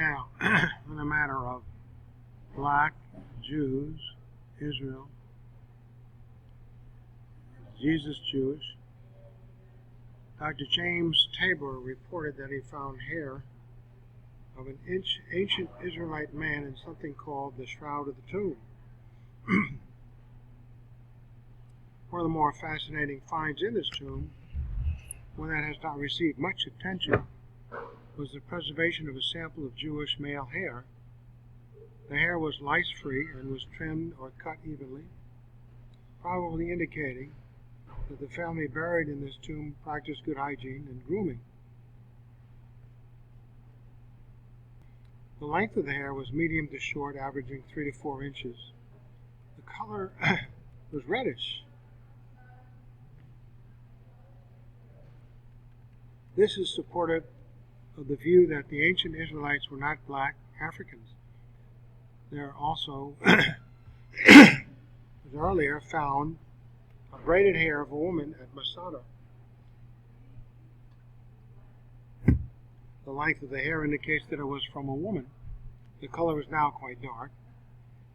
Now, on the matter of black Jews, Israel, Jesus Jewish, Dr. James Tabor reported that he found hair of an ancient Israelite man in something called the Shroud of the Tomb. One of the more fascinating finds in this tomb, one that has not received much attention, was the preservation of a sample of Jewish male hair. The hair was lice-free and was trimmed or cut evenly, probably indicating that the family buried in this tomb practiced good hygiene and grooming. The length of the hair was medium to short, averaging 3 to 4 inches. The color was reddish. This is supportive of the view that the ancient Israelites were not black Africans. There also, as earlier, found a braided hair of a woman at Masada. The length of the hair indicates that it was from a woman. The color is now quite dark,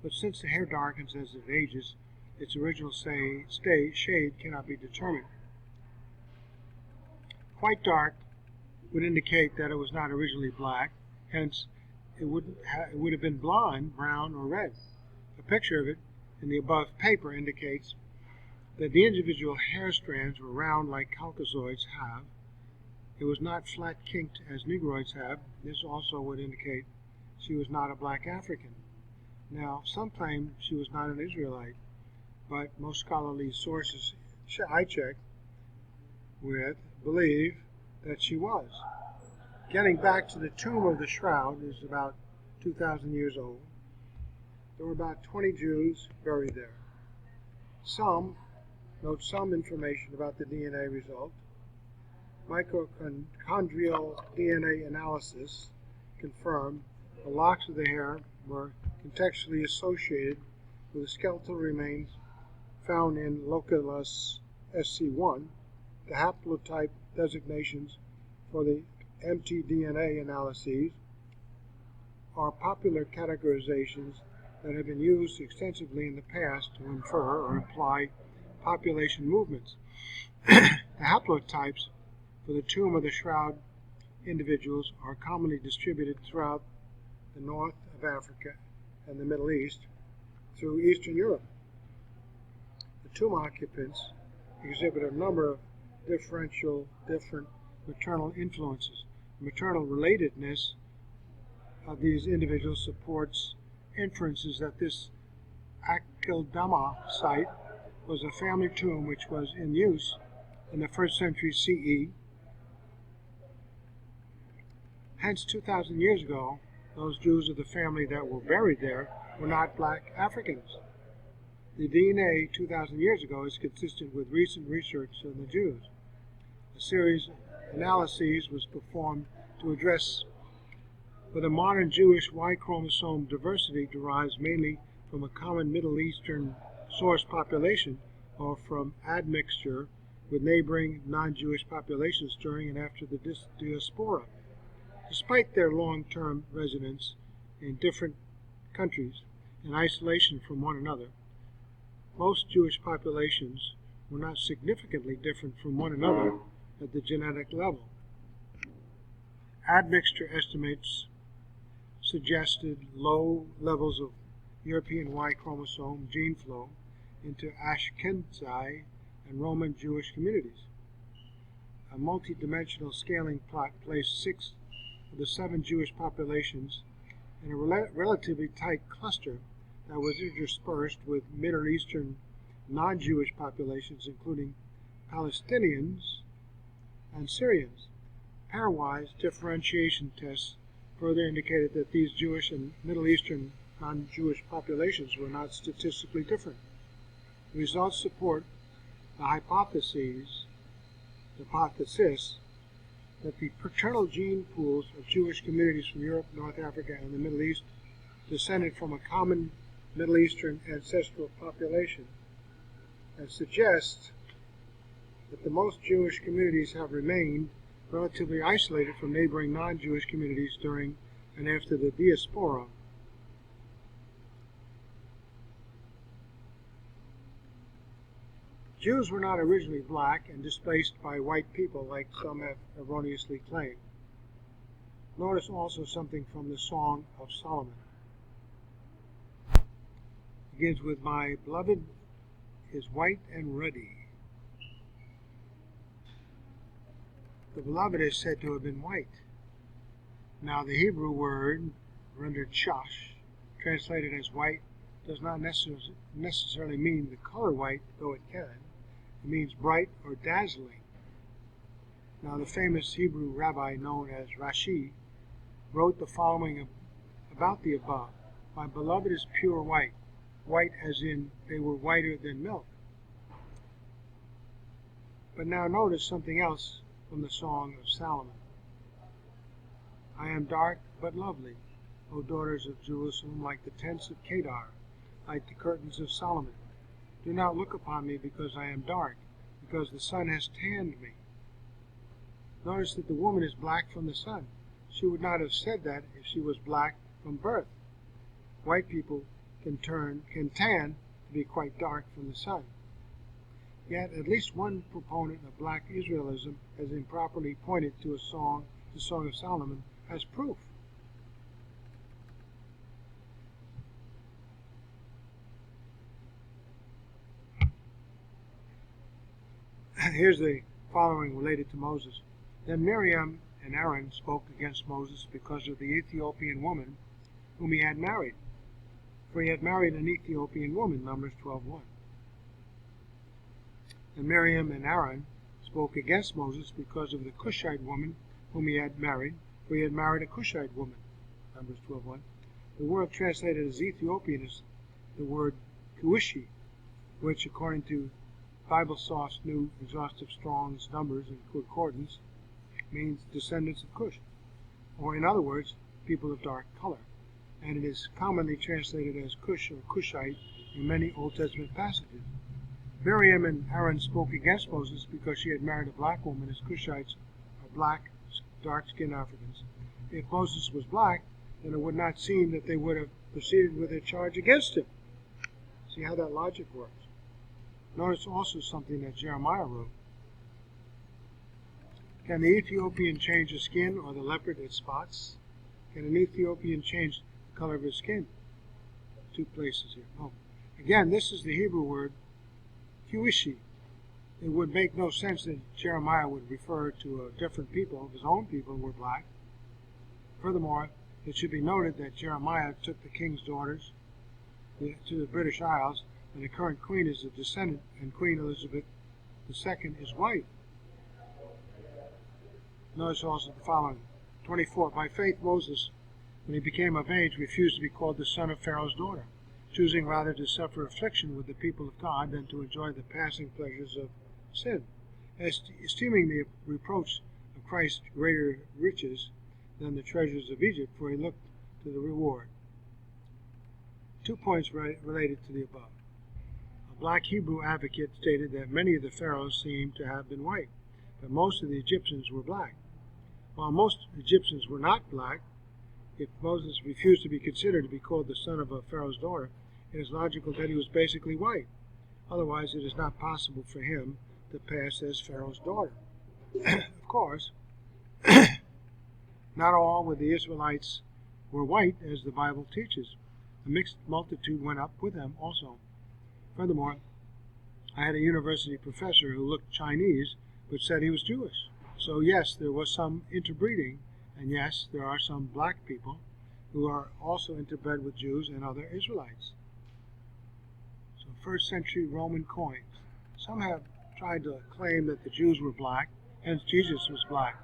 but since the hair darkens as it ages, its original shade cannot be determined. Quite dark would indicate that it was not originally black, hence it would have been blonde, brown, or red. A picture of it in the above paper indicates that the individual hair strands were round like Caucasoids have. It was not flat kinked as Negroids have. This also would indicate she was not a black African. Now, some claim she was not an Israelite, but most scholarly sources I checked with believe that she was. Getting back to the tomb of the Shroud is about 2,000 years old. There were about 20 Jews buried there. Some note some information about the DNA result. Mitochondrial DNA analysis confirmed the locks of the hair were contextually associated with the skeletal remains found in locus SC1. The haplotype designations for the mtDNA analyses are popular categorizations that have been used extensively in the past to infer or imply population movements. The haplotypes for the tomb of the Shroud individuals are commonly distributed throughout the north of Africa and the Middle East through Eastern Europe. The tomb occupants exhibit a number of different maternal influences. Maternal relatedness of these individuals supports inferences that this Akeldama site was a family tomb which was in use in the 1st century CE. Hence, 2,000 years ago, those Jews of the family that were buried there were not black Africans. The DNA 2,000 years ago is consistent with recent research on the Jews. A series of analyses was performed to address whether modern Jewish Y chromosome diversity derives mainly from a common Middle Eastern source population or from admixture with neighboring non-Jewish populations during and after the diaspora. Despite their long-term residence in different countries and isolation from one another, most Jewish populations were not significantly different from one another at the genetic level. Admixture estimates suggested low levels of European Y chromosome gene flow into Ashkenazi and Roman Jewish communities. A multi-dimensional scaling plot placed 6 of the 7 Jewish populations in a relatively tight cluster that was interspersed with Middle Eastern non-Jewish populations, including Palestinians and Syrians. Pairwise differentiation tests further indicated that these Jewish and Middle Eastern non-Jewish populations were not statistically different. The results support the hypothesis that the paternal gene pools of Jewish communities from Europe, North Africa, and the Middle East descended from a common Middle Eastern ancestral population, and suggests that the most Jewish communities have remained relatively isolated from neighboring non-Jewish communities during and after the diaspora. Jews were not originally black and displaced by white people like some have erroneously claimed. Notice also something from the Song of Solomon. It begins with, "My beloved is white and ruddy." The beloved is said to have been white. Now the Hebrew word rendered shash, translated as white, does not necessarily mean the color white, though it can. It means bright or dazzling. Now the famous Hebrew rabbi known as Rashi wrote the following about the above. "My beloved is pure white," white as in they were whiter than milk. But now notice something else from the Song of Solomon. "I am dark but lovely, O daughters of Jerusalem, like the tents of Kedar, like the curtains of Solomon. Do not look upon me because I am dark, because the sun has tanned me." Notice that the woman is black from the sun. She would not have said that if she was black from birth. White people can tan to be quite dark from the sun. Yet at least one proponent of black Israelism has improperly pointed to the Song of Solomon as proof. Here's the following related to Moses. "Then Miriam and Aaron spoke against Moses because of the Ethiopian woman whom he had married. For he had married an Ethiopian woman," Numbers 12:1. "And Miriam and Aaron spoke against Moses because of the Cushite woman whom he had married, for he had married a Cushite woman," Numbers 12:1. The word translated as Ethiopian is the word Cushi, which, according to BibleSoft's New Exhaustive Strong's Numbers and Concordance, means descendants of Cush, or in other words, people of dark color, and it is commonly translated as Cush or Cushite in many Old Testament passages. Miriam and Aaron spoke against Moses because she had married a black woman, as Cushites are black, dark-skinned Africans. If Moses was black, then it would not seem that they would have proceeded with a charge against him. See how that logic works. Notice also something that Jeremiah wrote. "Can the Ethiopian change his skin, or the leopard its spots? Can an Ethiopian change the color of his skin?" Two places here. Oh. Again, this is the Hebrew word Cushi. It would make no sense that Jeremiah would refer to a different people. His own people were black. Furthermore, it should be noted that Jeremiah took the king's daughters to the British Isles, and the current queen is a descendant, and Queen Elizabeth II is white. Notice also the following. 24. "By faith Moses, when he became of age, refused to be called the son of Pharaoh's daughter, choosing rather to suffer affliction with the people of God than to enjoy the passing pleasures of sin, esteeming the reproach of Christ greater riches than the treasures of Egypt, for he looked to the reward." 2 points related to the above. A black Hebrew advocate stated that many of the pharaohs seemed to have been white, but most of the Egyptians were black. While most Egyptians were not black, if Moses refused to be considered to be called the son of a Pharaoh's daughter, it is logical that he was basically white. Otherwise, it is not possible for him to pass as Pharaoh's daughter. Of course, not all of the Israelites were white, as the Bible teaches. A mixed multitude went up with them also. Furthermore, I had a university professor who looked Chinese, but said he was Jewish. So yes, there was some interbreeding, and yes, there are some black people who are also interbred with Jews and other Israelites. So 1st century Roman coins. Some have tried to claim that the Jews were black, hence Jesus was black.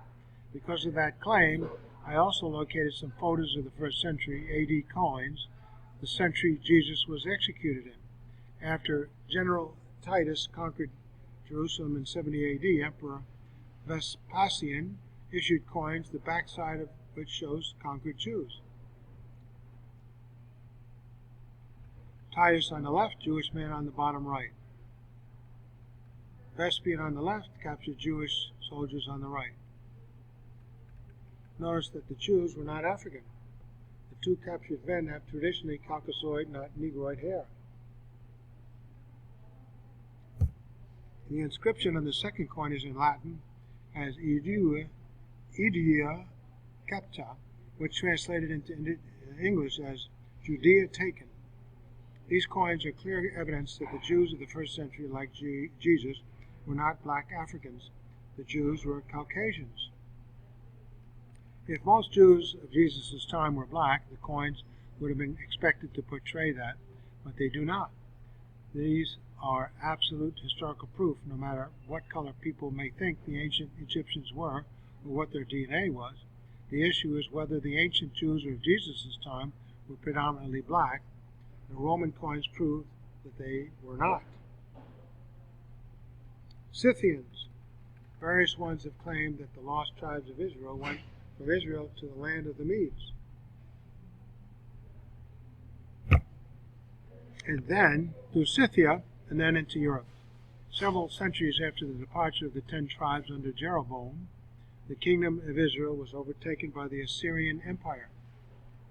Because of that claim, I also located some photos of the 1st century AD coins, the century Jesus was executed in. After General Titus conquered Jerusalem in 70 AD, Emperor Vespasian issued coins, the backside of which shows conquered Jews. Titus on the left, Jewish man on the bottom right. Vespasian on the left, captured Jewish soldiers on the right. Notice that the Jews were not African. two captured men have traditionally Caucasoid, not Negroid hair. The inscription on the second coin is in Latin as Idia Capta, which translated into English as Judea taken. These coins are clear evidence that the Jews of the first century, like Jesus, were not black Africans. The Jews were Caucasians. If most Jews of Jesus' time were black, the coins would have been expected to portray that, but they do not. These are absolute historical proof, no matter what color people may think the ancient Egyptians were or what their DNA was. The issue is whether the ancient Jews of Jesus' time were predominantly black. The Roman coins prove that they were not. Scythians. Various ones have claimed that the lost tribes of Israel went from Israel to the land of the Medes, and then through Scythia, and then into Europe. Several centuries after the departure of the 10 tribes under Jeroboam, the kingdom of Israel was overtaken by the Assyrian Empire.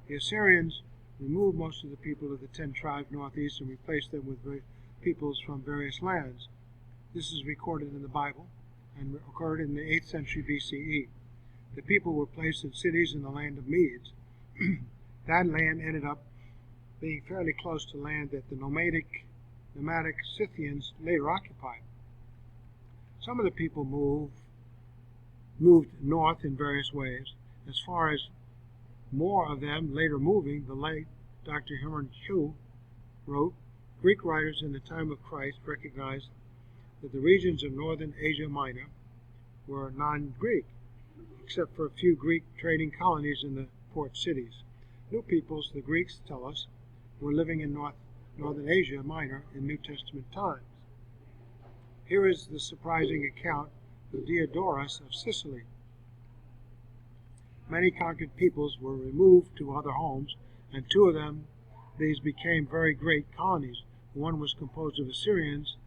The Assyrians removed most of the people of the 10 tribes northeast and replaced them with peoples from various lands. This is recorded in the Bible and occurred in the 8th century BCE. The people were placed in cities in the land of Medes. That land ended up being fairly close to land that the nomadic Scythians later occupied. Some of the people moved north in various ways. As far as more of them later moving, the late Dr. Hermann Q. wrote, Greek writers in the time of Christ recognized that the regions of northern Asia Minor were non-Greek, except for a few Greek trading colonies in the port cities. New peoples, the Greeks tell us, were living in northern Asia Minor in New Testament times. Here is the surprising account of Diodorus of Sicily. Many conquered peoples were removed to other homes, and 2 of these became very great colonies. One was composed of Assyrians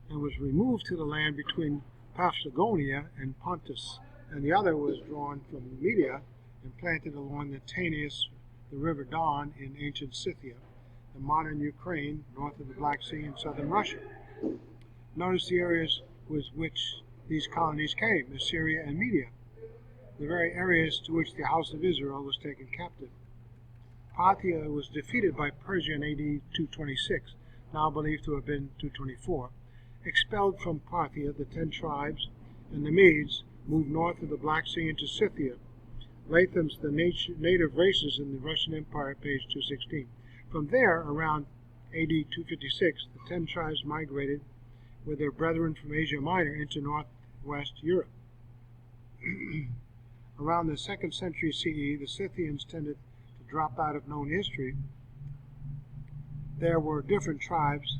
and was removed to the land between Paphlagonia and Pontus, and the other was drawn from Media and planted along the Tanais, the river Don in ancient Scythia, the modern Ukraine, north of the Black Sea, and southern Russia. Notice the areas with which these colonies came, Assyria and Media, the very areas to which the house of Israel was taken captive. Parthia was defeated by Persia in AD 226, now believed to have been 224. Expelled from Parthia, the 10 tribes and the Medes moved north of the Black Sea into Scythia. Latham's The Native Races in the Russian Empire, page 216. From there, around AD 256, the 10 tribes migrated with their brethren from Asia Minor into northwest Europe. Around the 2nd century CE, the Scythians tended to drop out of known history. There were different tribes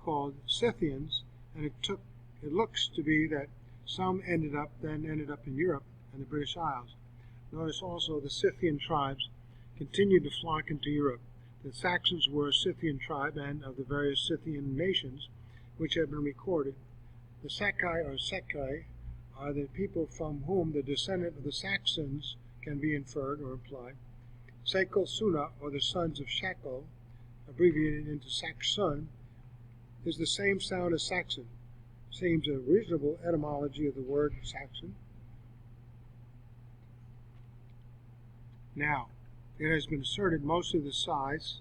called Scythians, and it looks to be that some ended up in Europe and the British Isles. Notice also the Scythian tribes continued to flock into Europe. The Saxons were a Scythian tribe, and of the various Scythian nations which have been recorded, the Sakai or Sakai are the people from whom the descendant of the Saxons can be inferred or implied. Sakel Suna, or the sons of Shakel, abbreviated into Saxon, is the same sound as Saxon. Seems a reasonable etymology of the word Saxon. Now, it has been asserted most of the Sais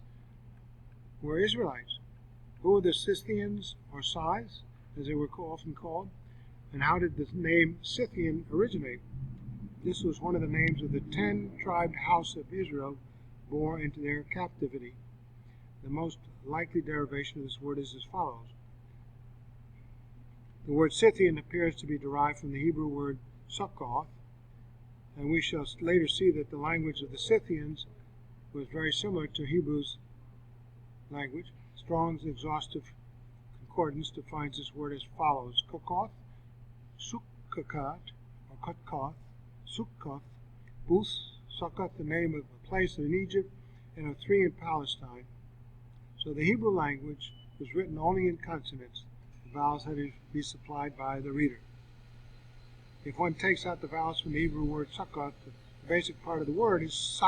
were Israelites. Who were the Scythians, or Sais, as they were often called? And how did the name Scythian originate? This was one of the names of the 10-tribed house of Israel bore into their captivity. The most likely derivation of this word is as follows. The word Scythian appears to be derived from the Hebrew word Sukkoth, and we shall later see that the language of the Scythians was very similar to Hebrew's language. Strong's exhaustive concordance defines this word as follows. Kokoth, Sukkoth, or Kutkoth, Sukkoth, Booth, Sukkoth, the name of a place in Egypt, and of 3 in Palestine. So the Hebrew language was written only in consonants. The vowels had to be supplied by the reader. If one takes out the vowels from the Hebrew word Sukkoth, the basic part of the word is